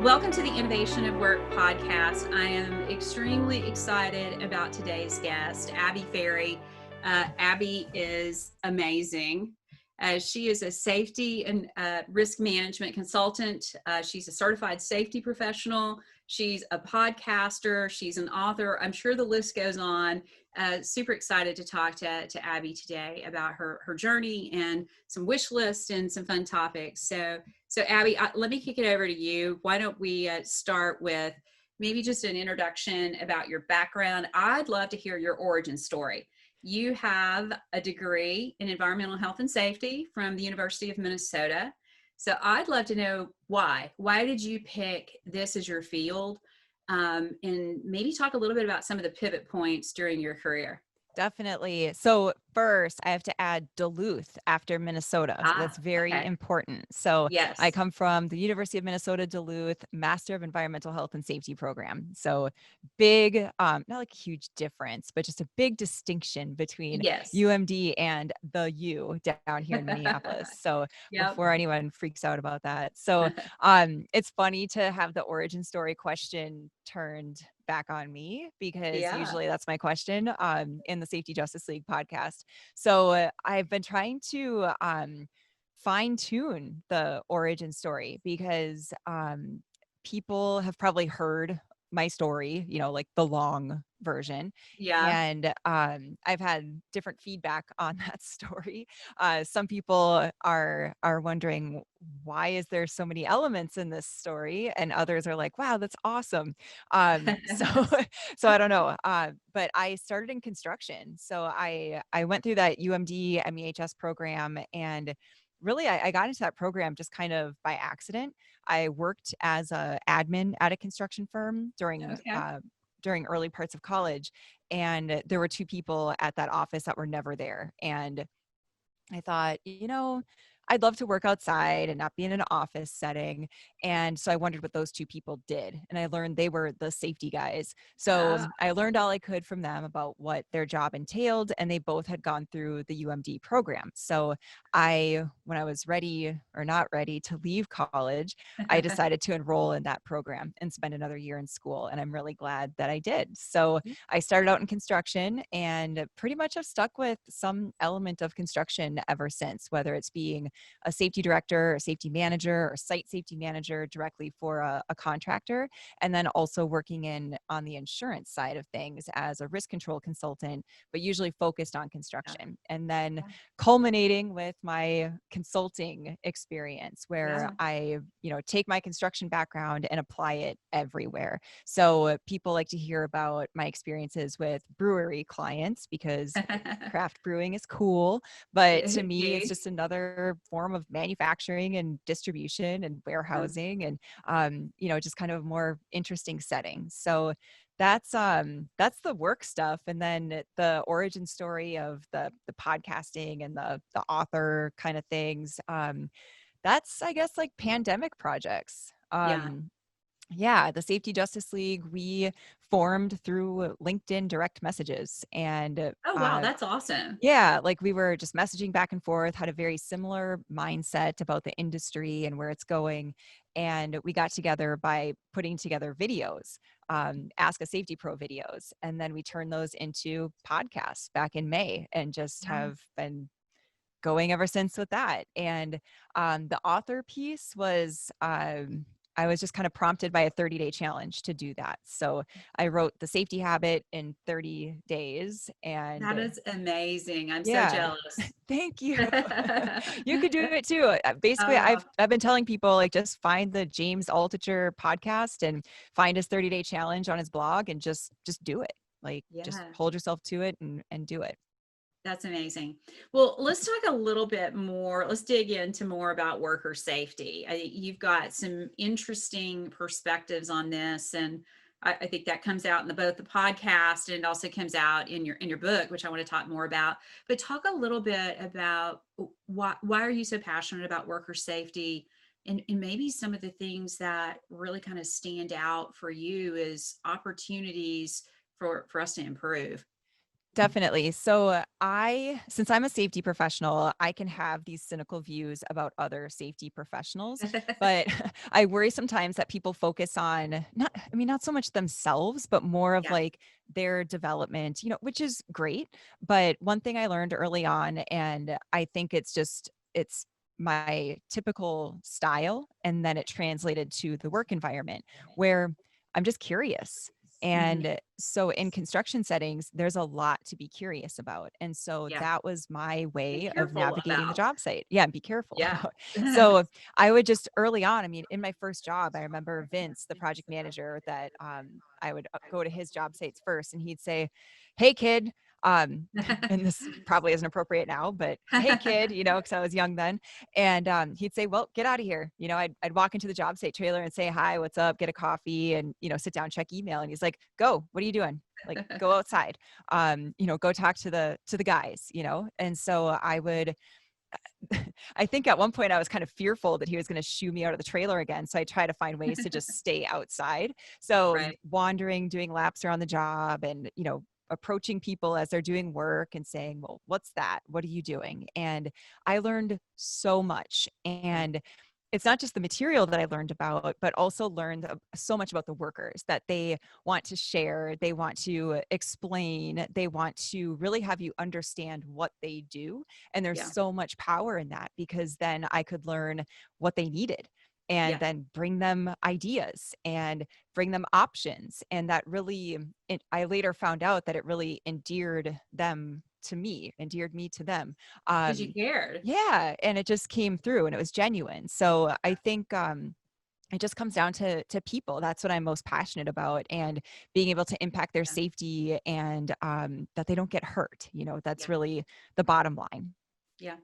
Welcome to the Innovation of Work podcast. I am extremely excited about today's guest, Abby Ferri. Abby is amazing. She is a safety and risk management consultant. She's a certified safety professional. She's a podcaster. She's an author. I'm sure the list goes on. Super excited to talk to Abby today about her journey and some wish lists and some fun topics. So Abby, let me kick it over to you. Why don't we start with maybe just an introduction about your background? I'd love to hear your origin story. You have a degree in environmental health and safety from the University of Minnesota. So I'd love to know why. Why did you pick this as your field? And maybe talk a little bit about some of the pivot points during your career. Definitely. So first, I have to add Duluth after Minnesota. So that's very Okay. important. So I Yes. come from the University of Minnesota Duluth Master of Environmental Health and Safety program. So big, not like a huge difference, but just a big distinction between Yes. UMD and the U down here in Minneapolis. So Yep. before anyone freaks out about that. So it's funny to have the origin story question turned back on me because Yeah. usually that's my question in the Safety Justice League podcast. So I've been trying to fine tune the origin story because people have probably heard my story, like the long version. Yeah. And I've had different feedback on that story. Some people are wondering, why is there so many elements in this story? And others are like, wow, that's awesome. So so I don't know. But I started in construction. So I went through that UMD MEHS program, and really I got into that program just kind of by accident. I worked as a admin at a construction firm Okay. during early parts of college, and there were two people at that office that were never there. And I thought, I'd love to work outside and not be in an office setting. And so I wondered what those two people did. And I learned they were the safety guys. So Uh, I learned all I could from them about what their job entailed. And they both had gone through the UMD program. So when I was ready or not ready to leave college, I decided to enroll in that program and spend another year in school. And I'm really glad that I did. So I started out in construction and pretty much have stuck with some element of construction ever since, whether it's being a safety director, a safety manager, or site safety manager directly for a contractor, and then also working on the insurance side of things as a risk control consultant, but usually focused on construction. And then culminating with my consulting experience where yeah. I, take my construction background and apply it everywhere. So people like to hear about my experiences with brewery clients because craft brewing is cool, but to me it's just another form of manufacturing and distribution and warehousing and just kind of a more interesting setting. So that's the work stuff. And then the origin story of the podcasting and the author kind of things, that's, I guess, like pandemic projects. Yeah. Yeah, the Safety Justice League, we formed through LinkedIn direct messages. And Oh, wow. That's awesome. yeah, like we were just messaging back and forth, had a very similar mindset about the industry and where it's going. And we got together by putting together videos, Ask a Safety Pro videos. And then we turned those into podcasts back in May and just Yeah. have been going ever since with that. And the author piece was, I was just kind of prompted by a 30-day challenge to do that. So I wrote The Safety Habit in 30 days. And That is amazing. I'm so yeah, jealous. thank you. You could do it too. Basically, I've been telling people, like, just find the James Altucher podcast and find his 30-day challenge on his blog and just do it. Like, just Yeah, hold yourself to it and do it. that's amazing. Well, let's talk a little bit more. Let's dig into more about worker safety. You've got some interesting perspectives on this, and I think that comes out in both the podcast and it also comes out in your book, which I want to talk more about. But talk a little bit about why are you so passionate about worker safety, and maybe some of the things that really kind of stand out for you as opportunities for us to improve. Definitely. So since I'm a safety professional, I can have these cynical views about other safety professionals, but I worry sometimes that people focus on not so much themselves, but more of Yeah, like their development, which is great. But one thing I learned early on, and I think it's my typical style, and then it translated to the work environment where I'm just curious. hmm, And so in construction settings, there's a lot to be curious about. And so yeah. that was my And way of careful navigating the about. job site. Yeah, and be careful Yeah. about. So I would just early on, I mean, in my first job, I remember Vince, the project manager, that I would go to his job sites first and he'd say, "Hey kid," um, and this probably isn't appropriate now, but "Hey kid," because I was young then. And he'd say, "Well, get out of here." I'd walk into the job site trailer and say, "Hi, what's up?" Get a coffee and, sit down, check email. And he's like, "Go, what are you doing? Like, go outside, go talk to the guys," And so I would, I think at one point I was kind of fearful that he was going to shoo me out of the trailer again. So I try to find ways to just stay outside. So Right. wandering, doing laps around the job and, approaching people as they're doing work and saying, "Well, what's that? What are you doing?" And I learned so much. Yeah. And it's not just the material that I learned about, but also learned so much about the workers that they want to share, they want to explain, they want to really have you understand what they do. And there's Yeah. so much power in that because then I could learn what they needed and Yeah. then bring them ideas and bring them options. And that really, I later found out that it really endeared me to them. Because you Um, cared. yeah, and it just came through and it was genuine. So I think it just comes down to people. That's what I'm most passionate about, and being able to impact their Yeah. safety and that they don't get hurt. That's Yeah. really the bottom line. Yeah.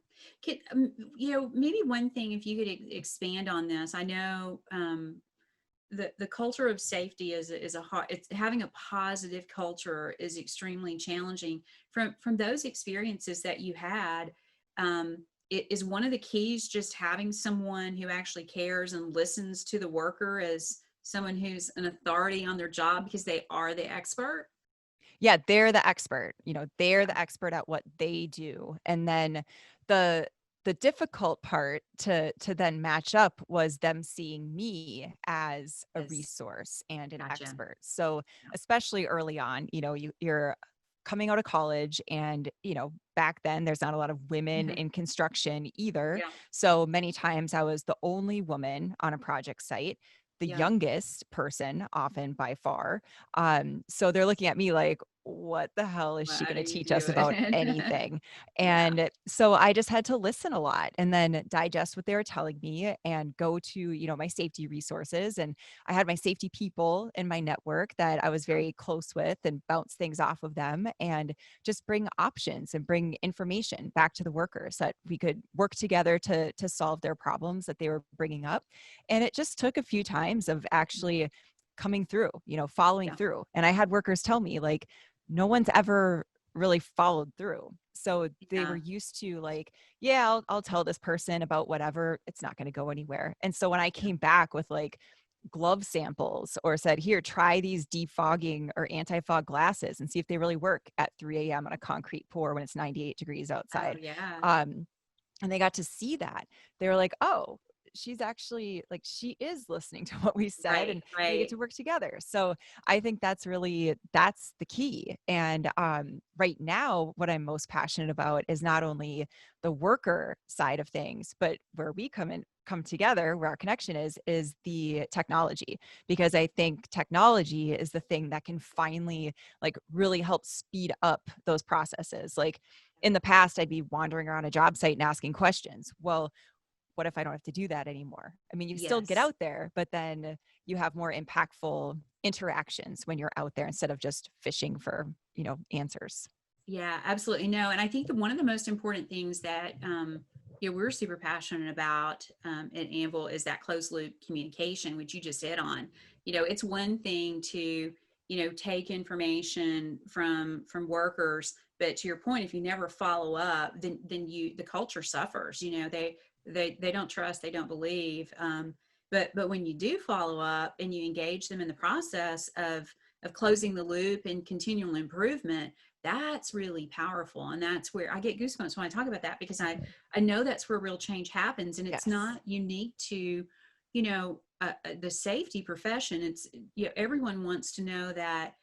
Maybe one thing, if you could expand on this, I know the culture of safety is a hard, it's having a positive culture is extremely challenging. From those experiences that you had, it is one of the keys just having someone who actually cares and listens to the worker as someone who's an authority on their job because they are the expert. Yeah, they're the expert. They're Yeah. the expert at what they do. And then the the difficult part to then match up was them seeing me as a Yes. resource and an Gotcha. expert. So Yeah. especially early on, you're coming out of college and, back then there's not a lot of women Mhm. in construction either. Yeah. So many times I was the only woman on a project site, the Yeah. youngest person often by far. So they're looking at me like, what the hell is she What going are to you teach us about doing? anything? Yeah. And so I just had to listen a lot and then digest what they were telling me and go to, my safety resources. And I had my safety people in my network that I was Yeah. very close with and bounce things off of them and just bring options and bring information back to the workers that we could work together to solve their problems that they were bringing up. And it just took a few times of actually coming through, following Yeah. through. And I had workers tell me like, no one's ever really followed through. So they were Yeah. used to like, yeah, I'll tell this person about whatever. It's not going to go anywhere. And so when I Yeah. came back with like glove samples or said, here, try these defogging or anti-fog glasses and see if they really work at 3 a.m. on a concrete pour when it's 98 degrees Oh outside. yeah. Um, and they got to see that. They were like, oh, she's actually like, she is listening to what we said Right. and we get Right. to work together. So I think that's the key. And right now, what I'm most passionate about is not only the worker side of things, but where we come together, where our connection is the technology, because I think technology is the thing that can finally like really help speed up those processes. Like in the past, I'd be wandering around a job site and asking questions. Well, what if I don't have to do that anymore? I mean, you still get Yes. out there, but then you have more impactful interactions when you're out there instead of just fishing for, answers. Yeah, absolutely. No, and I think that one of the most important things that we're super passionate about at Anvil is that closed loop communication, which you just hit on. It's one thing to take information from workers, but to your point, if you never follow up, then the culture suffers. They don't trust, they don't believe. But when you do follow up and you engage them in the process of closing the loop and continual improvement, that's really powerful. And that's where I get goosebumps when I talk about that, because I know that's where real change happens. And it's Yes. not unique to, the safety profession. It's, everyone wants to know that,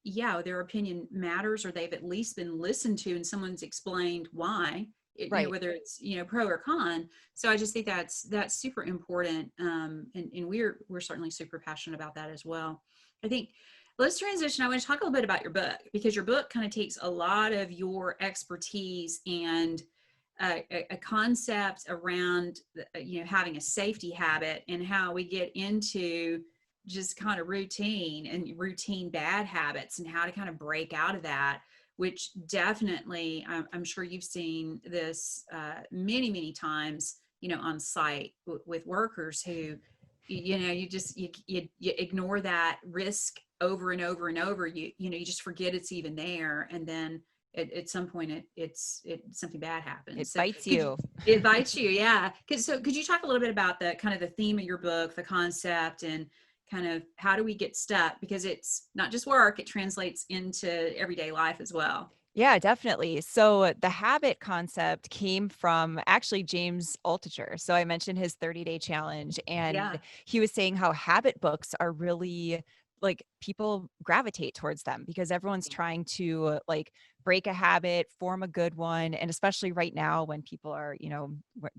yeah, their opinion matters, or they've at least been listened to and someone's explained why, Right. whether it's, pro or con. So I just think that's super important. And we're certainly super passionate about that as well. I think, let's transition. I want to talk a little bit about your book, because your book kind of takes a lot of your expertise and a concept around, having a safety habit, and how we get into just kind of routine bad habits, and how to kind of break out of that, which definitely, I'm sure you've seen this many times, on site with workers who, you ignore that risk over and over and over. You just forget it's even there, and then at some point it's something bad It happens. So bites could you, you. it bites you, yeah. Could you talk a little bit about the kind of the theme of your book, the concept, and kind of how do we get stuck, because it's not just work, it translates into everyday life as well. Yeah, definitely. So the habit concept came from actually James Altucher. So I mentioned his 30-day challenge, Yeah. and he was saying how habit books are really like people gravitate towards them because everyone's trying to like break a habit, form a good one. And especially right now when people are,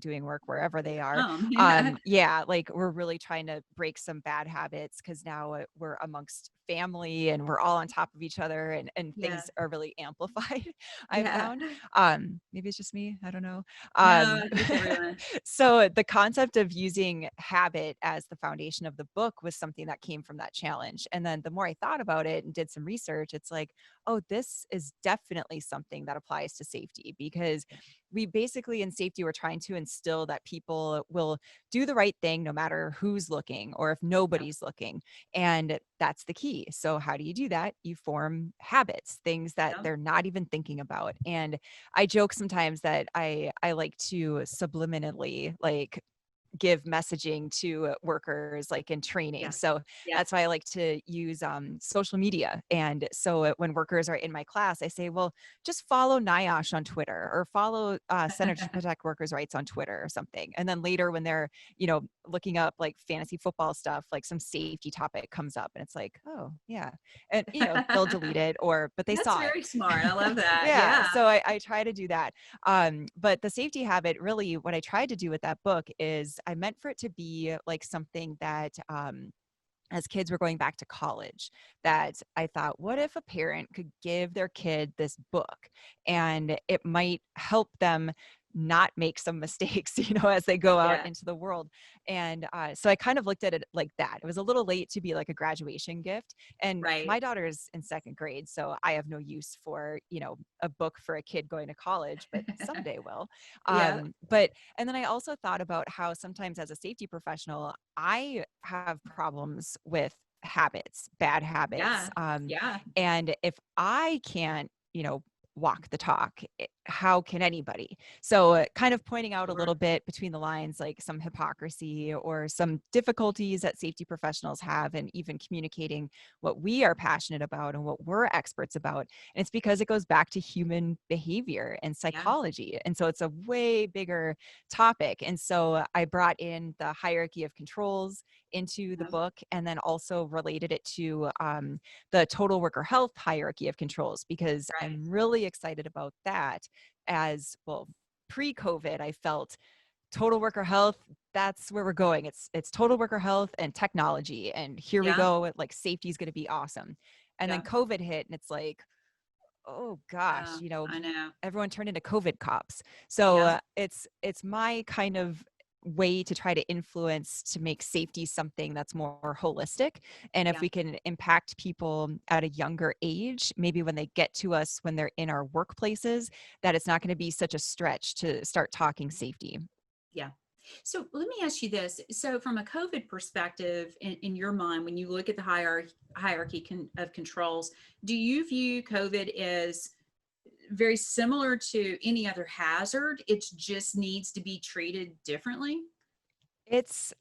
doing work wherever they are. Yeah. Yeah, like we're really trying to break some bad habits because now we're amongst family and we're all on top of each other and Yeah. things are really amplified. I've Yeah. found. Maybe it's just me, I don't know. No, I um think it's everyone. so the concept of using habit as the foundation of the book was something that came from that challenge, and then the more I thought about it and did some research, it's like, oh, this is definitely something that applies to safety, because we basically in safety we're trying to instill that people will do the right thing no matter who's looking or if Yeah. nobody's looking. And that's the key. So how do you do that? You form habits, things that Yeah. they're not even thinking about. And I joke sometimes that I like to subliminally like give messaging to workers like in training. Yeah. So Yeah. that's why I like to use social media. And so when workers are in my class, I say, well, just follow NIOSH on Twitter or follow Center to Protect Workers' Rights on Twitter or something. And then later when they're, looking up like fantasy football stuff, like some safety topic comes up and it's like, oh yeah. And, they'll delete it but they That's saw it. very smart. I love that. Yeah. Yeah. So I try to do that. But the safety habit, really, what I tried to do with that book is I meant for it to be like something that, as kids were going back to college, that I thought, what if a parent could give their kid this book and it might help them not make some mistakes, as they go out Yeah. into the world. And so I kind of looked at it like that. It was a little late to be like a graduation gift. And Right. my daughter's in second grade, so I have no use for, a book for a kid going to college, but someday will. Yeah. But and then I also thought about how sometimes as a safety professional, I have problems with habits, bad habits. Yeah. Yeah. And if I can't, walk the talk, how can anybody? So, kind of pointing out a little Sure. bit between the lines, like some hypocrisy or some difficulties that safety professionals have, and even communicating what we are passionate about and what we're experts about. And it's because it goes back to human behavior and Yeah. psychology. And so it's a way bigger topic. And so I brought in the hierarchy of controls into the Yeah. book and then also related it to the total worker health hierarchy of controls, because Right. I'm really excited about that. As well, pre-COVID, I felt total worker health, that's where we're going. It's total worker health and technology. And here we Yeah. go. Like safety is going to be awesome. And then Yeah. COVID hit and it's like, oh gosh, I know. everyone turned into COVID cops. So Yeah. it's my kind of way to try to influence to make safety something that's more holistic. And if Yeah. we can impact people at a younger age, maybe when they get to us when they're in our workplaces, that it's not going to be such a stretch to start talking safety. Yeah. So let me ask you this. So from a COVID perspective, in your mind, when you look at the hierarchy of controls, do you view COVID as very similar to any other hazard? It just needs to be treated differently? It's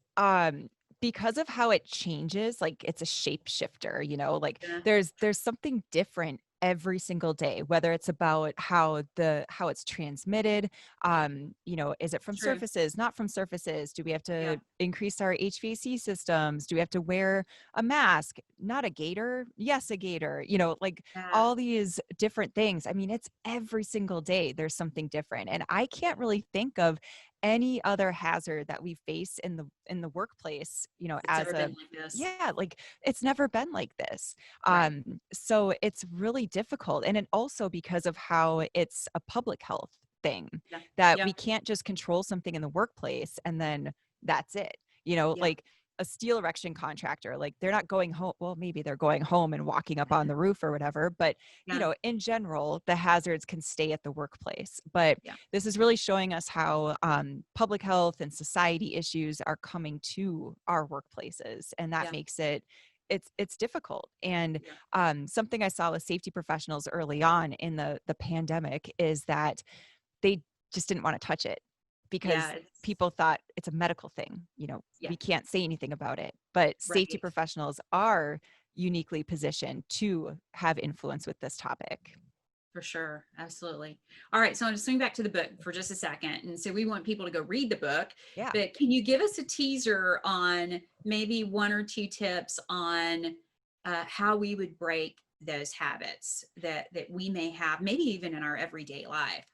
because of how it changes, like it's a shapeshifter, like Yeah. there's something different every single day, whether it's about how it's transmitted, is it from True. surfaces, not from surfaces? Do we have Yeah. to increase our HVAC systems? Do we have to wear a mask? Not a gaiter? Yes, a gaiter. Like Yeah. all these different things. I mean, it's every single day there's something different. And I can't really think of any other hazard that we face in the workplace, It's as ever been a like this. yeah, like it's never been like this. Right. So it's really difficult. And it also because of how it's a public health thing Yeah. that Yeah. we can't just control something in the workplace and then that's it. Yeah. Like a steel erection contractor, like they're not going home. Well, maybe they're going home and walking up on the roof or whatever, but Yeah. in general, the hazards can stay at the workplace. But Yeah. this is really showing us how public health and society issues are coming to our workplaces, and that Yeah. makes it's difficult. And Yeah. something I saw with safety professionals early on in the pandemic is that they just didn't want to touch it Yeah. because It's, people thought it's a medical thing. yeah. We can't say anything about it, but safety Right. professionals are uniquely positioned to have influence with this topic. For sure. Absolutely. All right. So I'm just swing back to the book for just a second. And so we want people to go read the book, Yeah. but can you give us a teaser on maybe one or two tips on how we would break those habits that we may have, maybe even in our everyday life?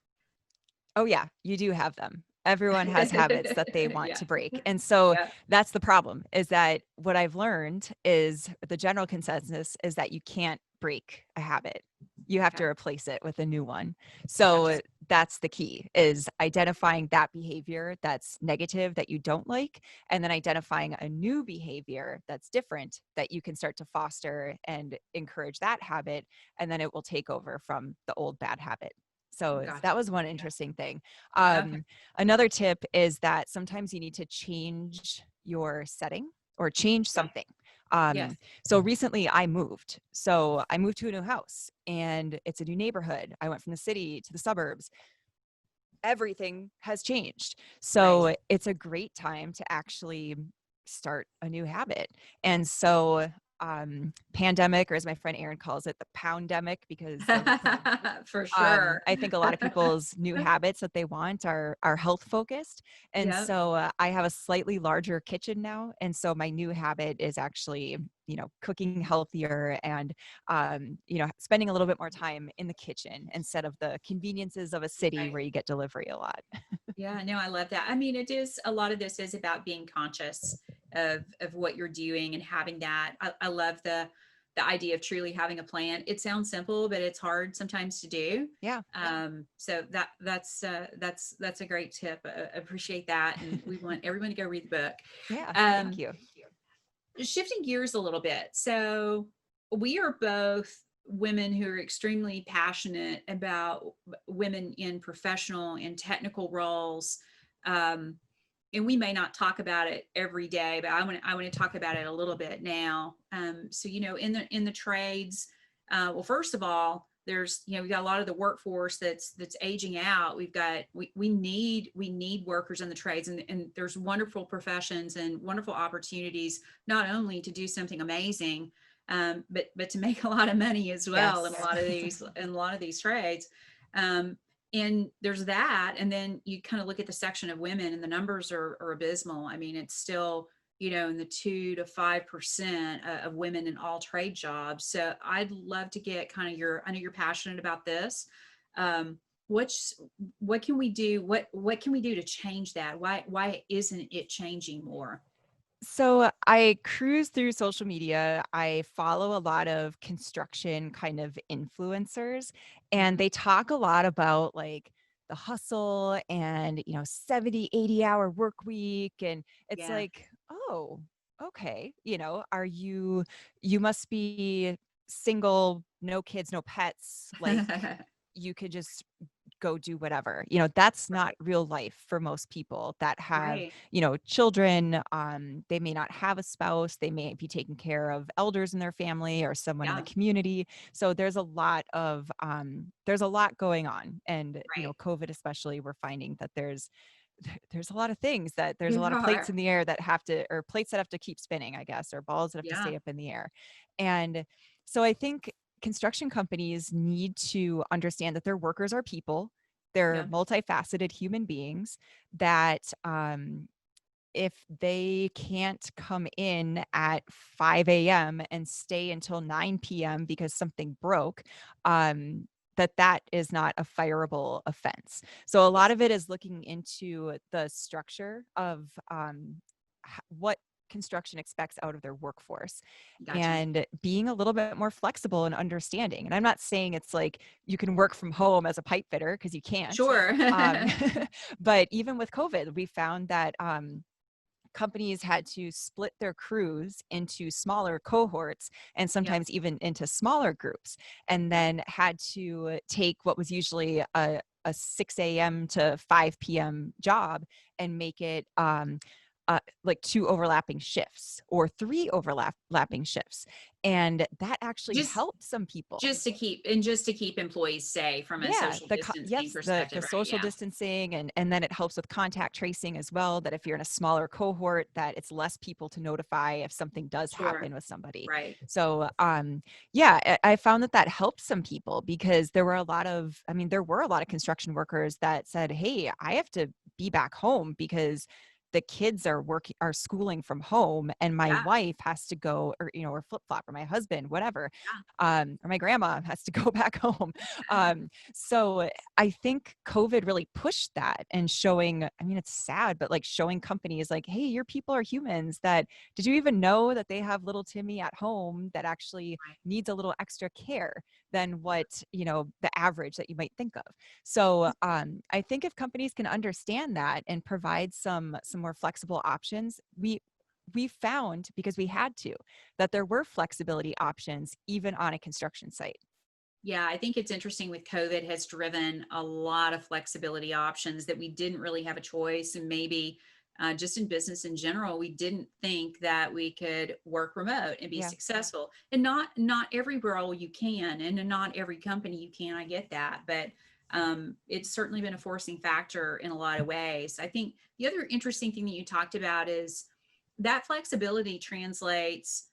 Oh, yeah, you do have them. Everyone has habits that they want Yeah. to break. And so Yeah. that's the problem, is that what I've learned is the general consensus is that you can't break a habit. You have to Okay. replace it with a new one. So Gotcha. that's the key, is identifying that behavior that's negative that you don't like, and then identifying a new behavior that's different that you can start to foster and encourage that habit, and then it will take over from the old bad habit. So Gotcha. that was one Okay. interesting thing. Okay. Another tip is that sometimes you need to change your setting or change Okay. something. Yes. So recently I moved. So I moved to a new house and it's a new neighborhood. I went from the city to the suburbs. Everything has changed. Right. So it's a great time to actually start a new habit. And so pandemic, or as my friend Erin calls it, the poundemic, because of For sure. I think a lot of people's new habits that they want are health focused. And Yep. so I have a slightly larger kitchen now. And so my new habit is actually, cooking healthier and, spending a little bit more time in the kitchen instead of the conveniences of a city Right. where you get delivery a lot. Yeah, no, I love that. I mean, it is a lot of this is about being conscious of what you're doing and having that. I love the idea of truly having a plan. It sounds simple, but it's hard sometimes to do. Yeah. So that's a great tip. Appreciate that, and we want everyone to go read the book. Yeah. Thank Um, you. Shifting gears a little bit. So we are both women who are extremely passionate about women in professional and technical roles. Um, and we may not talk about it every day, but I want to talk about it a little bit now. So in the trades, well, first of all, there's we've got a lot of the workforce that's aging out. We need workers in the trades, and there's wonderful professions and wonderful opportunities not only to do something amazing, but to make a lot of money as well in a Yes. lot of these trades. Um, and there's that, and then you kind of look at the section of women, and the numbers are abysmal. I mean, it's still in the 2 to 5% of women in all trade jobs. So I'd love to get kind of I know you're passionate about this. Um, what's what can we do? What can we do to change that? Why isn't it changing more? So I cruise through social media. I follow a lot of construction kind of influencers, and Hmm. they talk a lot about like the hustle and, 70, 80-hour work week. And it's Yeah. like, oh, okay. You must be single, no kids, no pets. Like you could just go do whatever. That's not Right. real life for most people that have, Right. children. They may not have a spouse. They may be taking care of elders in their family or someone in the Yeah. community. So there's a lot going on. And, Right. COVID especially, we're finding that there's a lot of things that there's a You lot of plates are. in the air that have to, or plates that have to keep spinning, I guess, or balls that have to Yeah. stay up in the air. And so I think construction companies need to understand that their workers are people. They're Yeah. multifaceted human beings that if they can't come in at 5 a.m. and stay until 9 p.m. because something broke, that is not a fireable offense. So a lot Yes. of it is looking into the structure of what construction expects out of their workforce Gotcha. and being a little bit more flexible and understanding. And I'm not saying it's like you can work from home as a pipe fitter, because you can't. Sure. Um, but even with COVID, we found that companies had to split their crews into smaller cohorts and Yeah. sometimes even into smaller groups, and Yeah. then had to take what was usually a 6 a.m. to 5 p.m. job and make it like 2 overlapping shifts or 3 overlapping shifts. And that actually Just helped some people. just to keep employees safe from a Yeah, social distancing yes, the perspective, right? social Yeah. distancing, and then it helps with contact tracing as well, that if you're in a smaller cohort, that it's less people to notify if something does Sure. happen with somebody. Right. So yeah, I found that helped some people, because there were a lot of, I mean, there were a lot of construction workers that said, hey, I have to be back home because the kids are schooling from home, and my Yeah. wife has to go, or or flip flop, or my husband, whatever, Yeah. or my grandma has to go back home. So I think COVID really pushed that, and showing, I mean, it's sad, but like showing companies like, hey, your people are humans. That, did you even know that they have little Timmy at home that actually Right. needs a little extra care than what, the average that you might think of? So I think if companies can understand that and provide some more flexible options, we found, because we had to, that there were flexibility options even on a construction site. Yeah, I think it's interesting with COVID has driven a lot of flexibility options that we didn't really have a choice. And maybe just in business in general, we didn't think that we could work remote and be Yeah. successful. And not every role you can, and in not every company you can. I get that, but it's certainly been a forcing factor in a lot of ways. I think the other interesting thing that you talked about is that flexibility translates.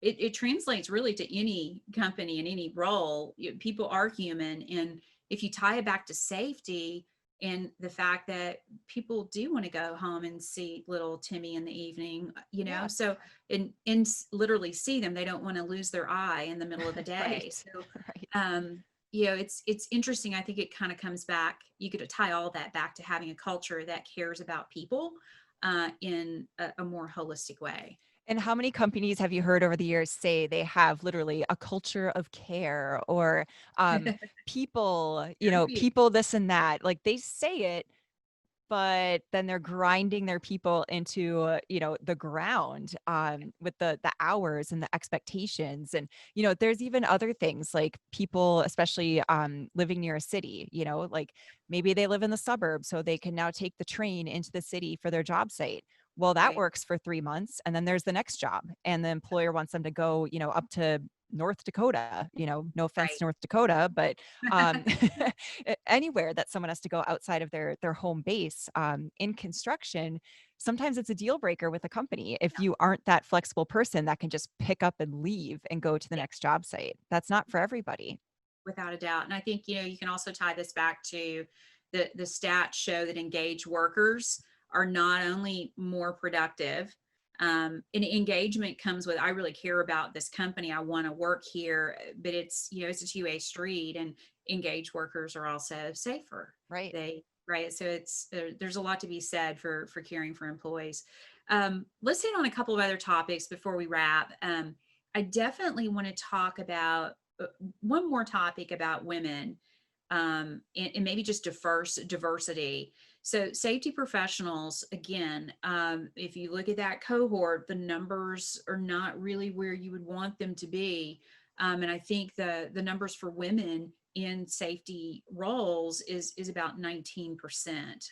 It translates really to any company in any role. People are human. And if you tie it back to safety and the fact that people do want to go home and see little Timmy in the evening, Yeah. so and literally see them, they don't want to lose their eye in the middle of the day. Right. So, Right. it's interesting. I think it kind of comes back. You could tie all that back to having a culture that cares about people in a more holistic way. And how many companies have you heard over the years say they have literally a culture of care, or people, Very few. people this and that? Like, they say it, but then they're grinding their people into, the ground, with the hours and the expectations. And there's even other things, like people, especially living near a city, like maybe they live in the suburbs, so they can now take the train into the city for their job site. Well, that Right. works for 3 months, and then there's the next job, and the employer wants them to go, up to North Dakota. No offense Right. to North Dakota, but um, anywhere that someone has to go outside of their home base, in construction, sometimes it's a deal breaker with a company if Yeah. you aren't that flexible person that can just pick up and leave and go to the Yeah. next job site. That's not for everybody. Without a doubt. And I think, you can also tie this back to the stats show that engaged workers are not only more productive, and engagement comes with, I really care about this company. I want to work here, but it's a two-way street, and engaged workers are also safer. Right. Right. So there's a lot to be said for caring for employees. Let's hit on a couple of other topics before we wrap. I definitely want to talk about one more topic about women, and maybe just diversity. So safety professionals, again, if you look at that cohort, the numbers are not really where you would want them to be. And I think the numbers for women in safety roles is about 19%,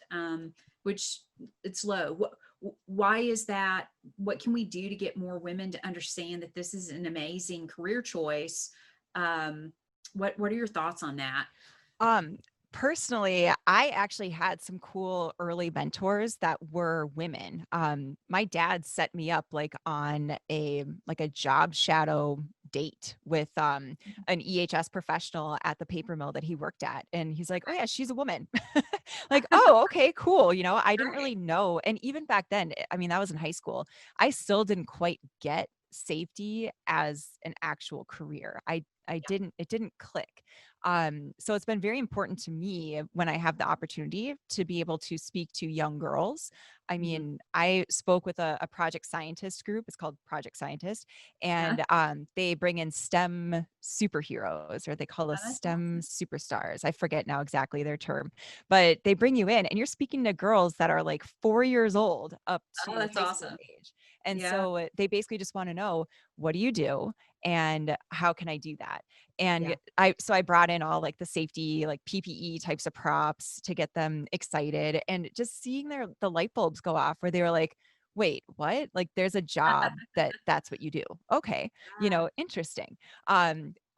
which it's low. Why is that? What can we do to get more women to understand that this is an amazing career choice? What are your thoughts on that? Personally, I actually had some cool early mentors that were women. My dad set me up like on a job shadow date with an EHS professional at the paper mill that he worked at, and he's like, "Oh yeah, she's a woman." Like, "Oh, okay, cool." I didn't Right. really know, and even back then, I mean, that was in high school. I still didn't quite get safety as an actual career. I Yeah. didn't it didn't click. So it's been very important to me when I have the opportunity to be able to speak to young girls. I Mhm. mean, I spoke with a project scientist group. It's called Project Scientist, Uh-huh. and they bring in STEM superheroes, or they call Oh, us that's STEM awesome. superstars. I forget now exactly their term, but they bring you in, and you're speaking to girls that are like 4 years old up Oh, to that's high school awesome. age. And Yeah. so they basically just want to know, what do you do? And how can I do that? And Yeah. I brought in all like the safety, like PPE types of props to get them excited, and just seeing the light bulbs go off where they were like, "Wait, what? Like there's a job that's what you do. Okay. Yeah. Interesting."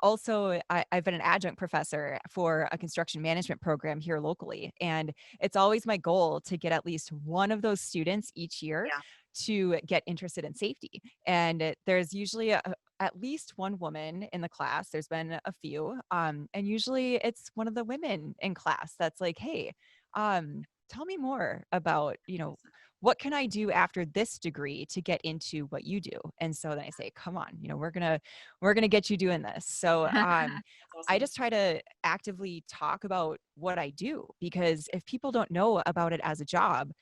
Also, I've been an adjunct professor for a construction management program here locally, and it's always my goal to get at least one of those students each year Yeah. to get interested in safety. And there's usually at least one woman in the class. There's been a few. And usually it's one of the women in class that's like, "Hey, tell me more about, Awesome. what can I do after this degree to get into what you do?" And so then I say, "Come on, we're gonna get you doing this." So That's I awesome. just try to actively talk about what I do, because if people don't know about it as a job,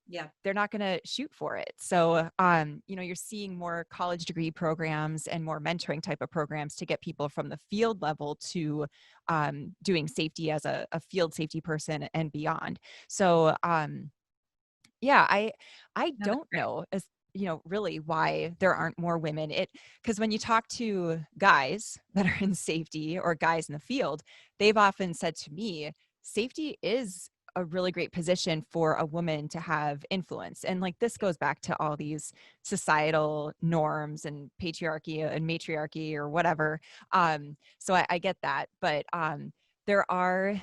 Yeah. they're not going to shoot for it. So, you're seeing more college degree programs and more mentoring type of programs to get people from the field level to doing safety as a field safety person and beyond. So, yeah, I No, that's don't great. know as really why there aren't more women. Because when you talk to guys that are in safety or guys in the field, they've often said to me, safety is a really great position for a woman to have influence. And like this goes back to all these societal norms and patriarchy and matriarchy or whatever. So I get that, but there are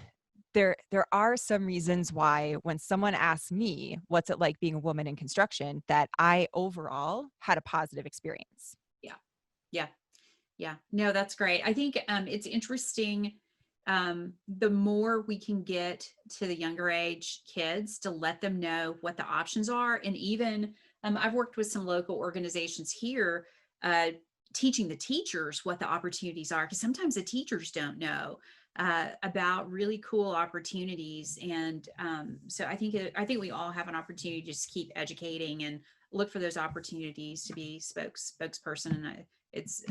there are some reasons why when someone asks me what's it like being a woman in construction, that I overall had a positive experience. Yeah. Yeah. Yeah. No, that's great. I think it's interesting. The more we can get to the younger age kids to let them know what the options are. And even I've worked with some local organizations here, uh, teaching the teachers what the opportunities are, because sometimes the teachers don't know about really cool opportunities. And so I think we all have an opportunity to just keep educating and look for those opportunities to be spokesperson. And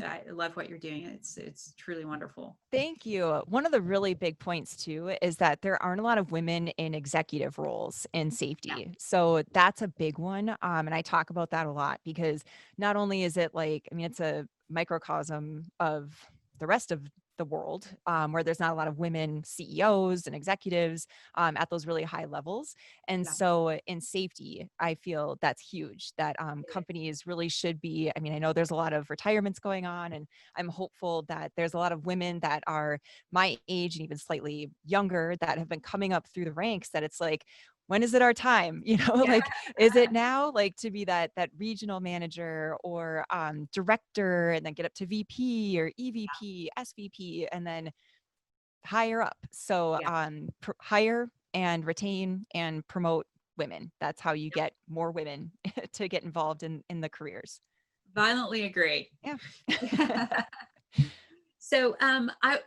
I love what you're doing. It's truly wonderful. Thank you. One of the really big points too is that there aren't a lot of women in executive roles in Yeah. safety. So that's a big one. And I talk about that a lot because not only is it like, I mean, it's a microcosm of the rest of the world, where there's not a lot of women CEOs and executives at those really high levels. And Yeah. so in safety, I feel that's huge, that It is. companies really should be. I mean, I know there's a lot of retirements going on, and I'm hopeful that there's a lot of women that are my age and even slightly younger that have been coming up through the ranks, that it's like, when is it our time? Yeah. Like, is it now, like, to be that regional manager or director, and then get up to VP or EVP, SVP, and then higher up. So Yeah. hire and retain and promote women. That's how you Yep. get more women to get involved in the careers. Violently agree. Yeah. So I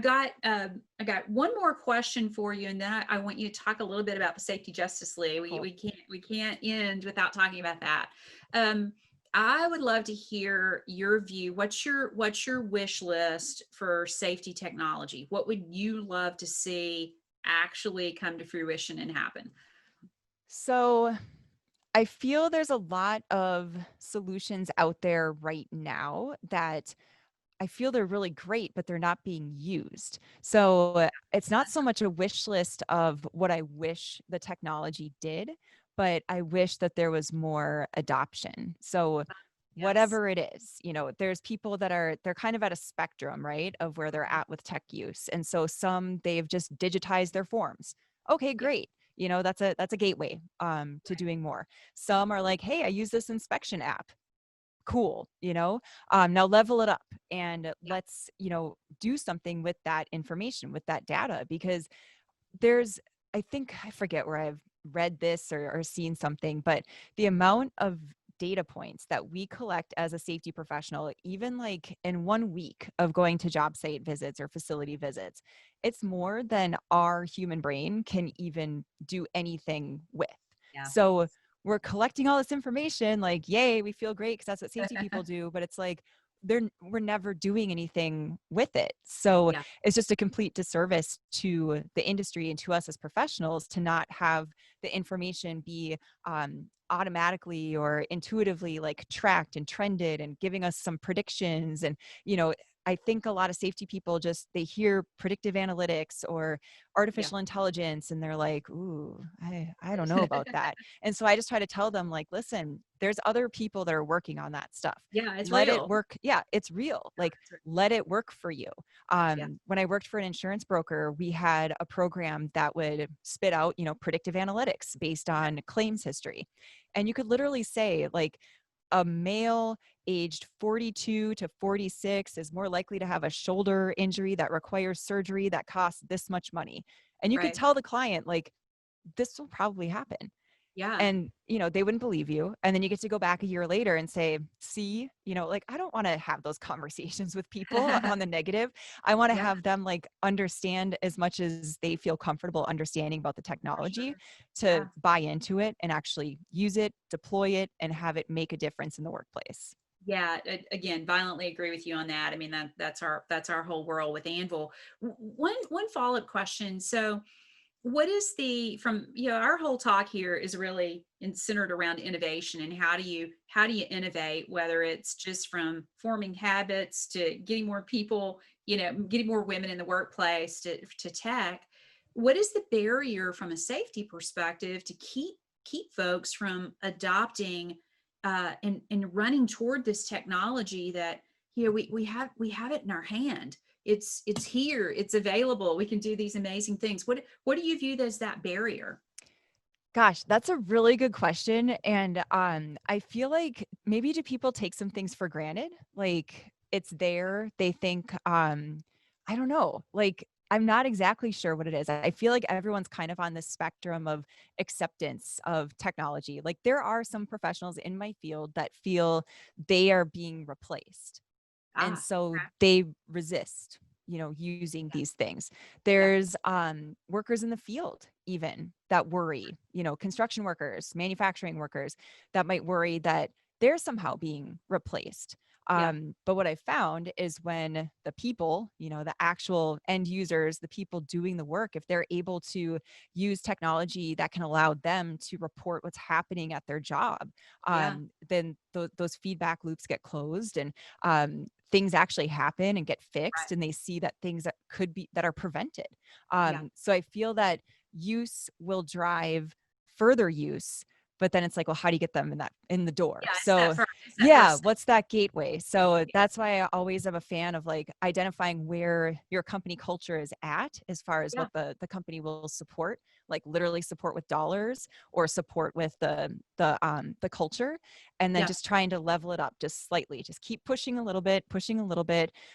got one more question for you, and then I want you to talk a little bit about the Safety Justice League. Cool. We can't end without talking about that. Um, I would love to hear your view. What's your wish list for safety technology? What would you love to see actually come to fruition and happen? So I feel there's a lot of solutions out there right now that I feel they're really great, but they're not being used. So it's not so much a wish list of what I wish the technology did, but I wish that there was more adoption. So Yes. whatever it is. There's people they're kind of at a spectrum, right, of where they're Mhm. at with tech use. And so some, they've just digitized their forms. Okay, Yeah. great. That's a gateway to Right. doing more. Some are like, hey, I use this inspection app. Cool. Now level it up and Yeah. let's, do something with that information, with that data, because there's, I think, I forget where I've read this or seen something, but the amount of data points that we collect as a safety professional, even like in 1 week of going to job site visits or facility visits, it's more than our human brain can even do anything with. Yeah. So we're collecting all this information, like, yay, we feel great because that's what safety people do, but it's like we're never doing anything with it. So Yeah. it's just a complete disservice to the industry and to us as professionals to not have the information be automatically or intuitively like tracked and trended and giving us some predictions. And I think a lot of safety people just, they hear predictive analytics or Yeah. artificial intelligence and they're like, ooh, I don't know about that. And so I just try to tell them, like, listen, there's other people that are working on that stuff. Yeah. It's Let it real. work. Yeah, it's real. Like, It's real. let it work for you. Yeah. When I worked for an insurance broker, we had a program that would spit out, predictive analytics based Okay. on claims history. And you could literally say, like, a male aged 42 to 46 is more likely to have a shoulder injury that requires surgery that costs this much money. And you could Right. tell the client, like, this will probably happen. Yeah. And they wouldn't believe you, and then you get to go back a year later and say, see, like, I don't want to have those conversations with people on the negative. I want to Yeah. have them, like, understand as much as they feel comfortable understanding about the For technology, sure. to Yeah. buy into it and actually use it, deploy it, and have it make a difference in the workplace. Yeah, again, violently agree with you on that. I mean, that's our whole world with Anvil. One follow-up question. So, what is the from our whole talk here is really centered around innovation and how do you innovate, whether it's just from forming habits to getting more people, getting more women in the workplace to tech. What is the barrier from a safety perspective to keep folks from adopting and running toward this technology that we have it in our hand. It's here, it's available, we can do these amazing things. What do you view as that barrier? Gosh, that's a really good question. And I feel like, maybe do people take some things for granted? Like, it's there. They think, I don't know. Like, I'm not exactly sure what it is. I feel like everyone's kind of on this spectrum of acceptance of technology. Like, there are some professionals in my field that feel they are being replaced, and so Okay. they resist, using Yeah. these things. Yeah. There's workers in the field even that worry, construction workers, manufacturing workers, that might worry that they're somehow being replaced. Yeah. But what I found is, when the people, the actual end users, the people doing the work, if they're able to use technology that can allow them to report what's happening at their job, Yeah. then those feedback loops get closed, and things actually happen and get Right. fixed, and they see that things that are prevented. Yeah. So I feel that use will drive further use, but then it's like, well, how do you get them in the door? Yeah, So it's that yeah, first step. what's that gateway? So Yeah. that's why I always am a fan of, like, identifying where your company culture is at, as far as Yeah. what the company will support, like literally support with dollars or support with the culture, and then Yeah. just trying to level it up just slightly, just keep pushing a little bit,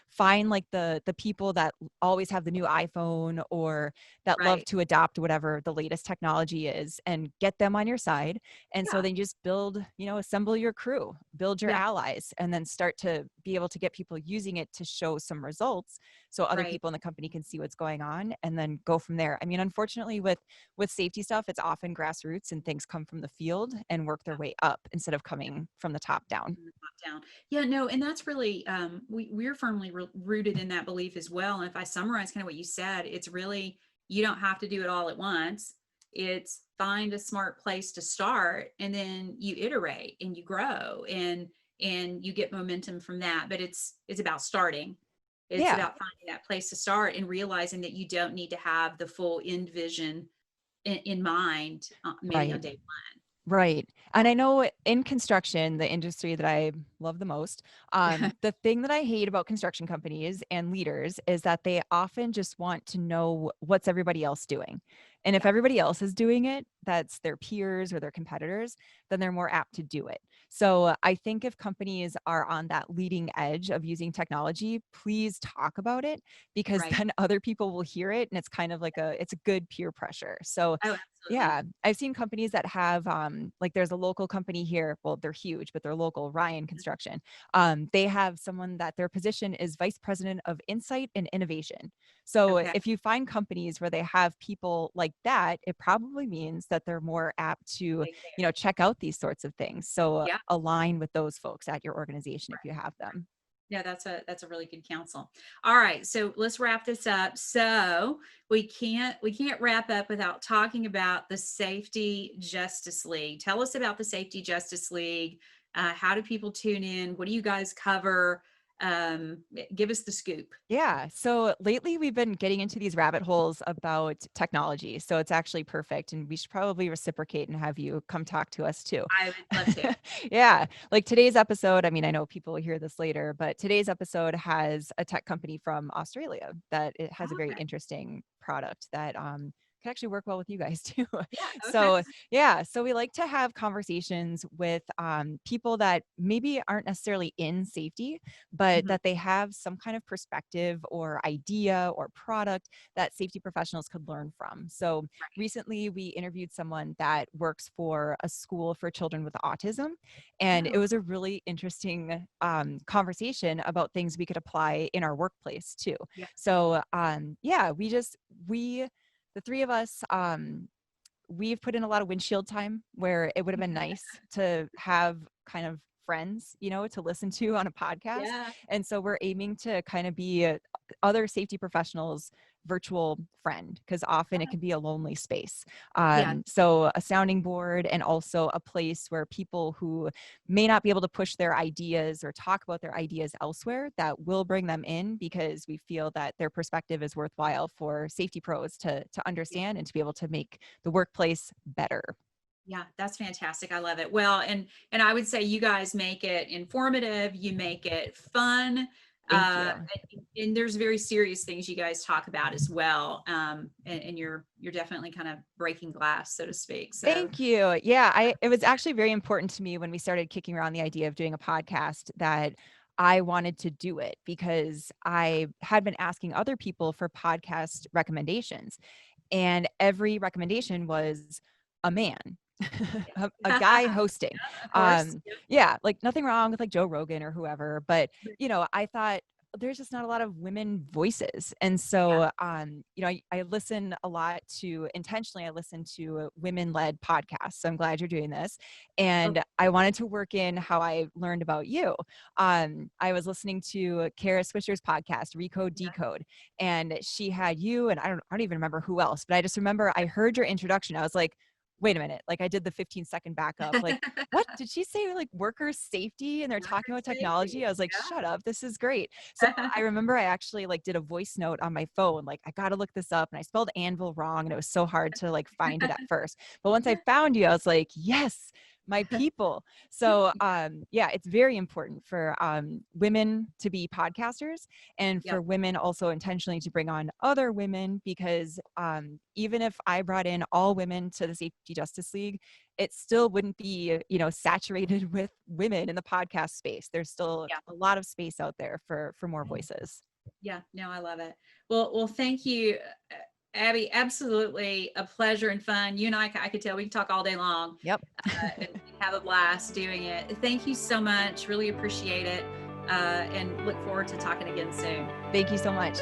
find, like, the people that always have the new iPhone, or that love Right. to adopt whatever the latest technology is, and get them on your side. And so Yeah. then you just build, assemble your crew, build your Yeah. allies, and then start to be able to get people using it to show some results, so other Right. people in the company can see what's going on, and then go from there. I mean, unfortunately, with safety stuff, it's often grassroots, and things come from the field and work their way up instead of Yeah. coming from the top down. From the top down. Yeah, no, and that's really we're firmly rooted in that belief as well. And if I summarize kind of what you said, it's really you don't have to do it all at once. It's find a smart place to start, and then you iterate and you grow and you get momentum from that. But it's about starting. It's Yeah, about finding that place to start and realizing that you don't need to have the full end vision in mind, maybe on right. day one. Right. And I know in construction, the industry that I love the most, the thing that I hate about construction companies and leaders is that they often just want to know what's everybody else doing. And if Yeah, everybody else is doing it, that's their peers or their competitors, then they're more apt to do it. So I think if companies are on that leading edge of using technology, please talk about it because right. then other people will hear it and it's kind of like it's a good peer pressure. So Oh, absolutely. yeah, I've seen companies that have, like there's a local company here. Well, they're huge, but they're local, Ryan Construction. They have someone that their position is Vice President of Insight and Innovation. So Okay. if you find companies where they have people like that, it probably means that they're more apt to, Take care. check out these sorts of things. So Yeah. align with those folks at your organization if you have them. Yeah, that's a really good counsel. All right, so let's wrap this up. So we can't wrap up without talking about the Safety Justice League. Tell us about the Safety Justice League. How do people tune in? What do you guys cover? Give us the scoop. Yeah. So lately we've been getting into these rabbit holes about technology. So it's actually perfect. And we should probably reciprocate and have you come talk to us too. I would love to. Yeah. Like today's episode, I mean, I know people will hear this later, but today's episode has a tech company from Australia that it has a very Okay. interesting product that can actually work well with you guys too. Yeah. Okay. So yeah, so we like to have conversations with people that maybe aren't necessarily in safety, but Mhm. that they have some kind of perspective or idea or product that safety professionals could learn from. So recently we interviewed someone that works for a school for children with autism. And it Oh, was a really interesting conversation about things we could apply in our workplace too. yeah. So yeah, the three of us, we've put in a lot of windshield time where it would have been nice to have kind of friends, to listen to on a podcast. Yeah. And so we're aiming to kind of be other safety professionals' virtual friend because often it can be a lonely space. Yeah. So a sounding board and also a place where people who may not be able to push their ideas or talk about their ideas elsewhere that will bring them in because we feel that their perspective is worthwhile for safety pros to Yeah. understand and to be able to make the workplace better. Yeah, that's fantastic. I love it. Well, and I would say you guys make it informative, you make it fun. Thank you. And there's very serious things you guys talk about as well. And you're definitely kind of breaking glass, so to speak. So Thank you. Yeah, it was actually very important to me when we started kicking around the idea of doing a podcast that I wanted to do it because I had been asking other people for podcast recommendations, and every recommendation was a man. A yeah. guy hosting. Of course. Yeah, like nothing wrong with like Joe Rogan or whoever, but I thought there's just not a lot of women voices. And Yeah. so I listen a lot to intentionally I listen to women-led podcasts. So I'm glad you're doing this. Oh, And I wanted to work in how I learned about you. I was listening to Kara Swisher's podcast, Recode yeah. Decode, and she had you and I don't even remember who else, but I just remember I heard your introduction. I was like, wait a minute, like I did the 15-second backup. Like, what did she say? Like worker safety and they're talking Worker about technology. safety. I was like, shut up, this is great. So I remember I actually like did a voice note on my phone. Like I got to look this up and I spelled Anvil wrong and it was so hard to like find it at first. But once I found you, I was like, yes, my people. So yeah, it's very important for women to be podcasters and Yep. for women also intentionally to bring on other women because even if I brought in all women to the Safety Justice League, it still wouldn't be, saturated with women in the podcast space. There's still Yeah. a lot of space out there for more voices. Yeah. No, I love it. Well, thank you, Abby. Absolutely a pleasure and fun. You and I could tell we can talk all day long Yep. and have a blast doing it. Thank you so much. Really appreciate it. And look forward to talking again soon. Thank you so much.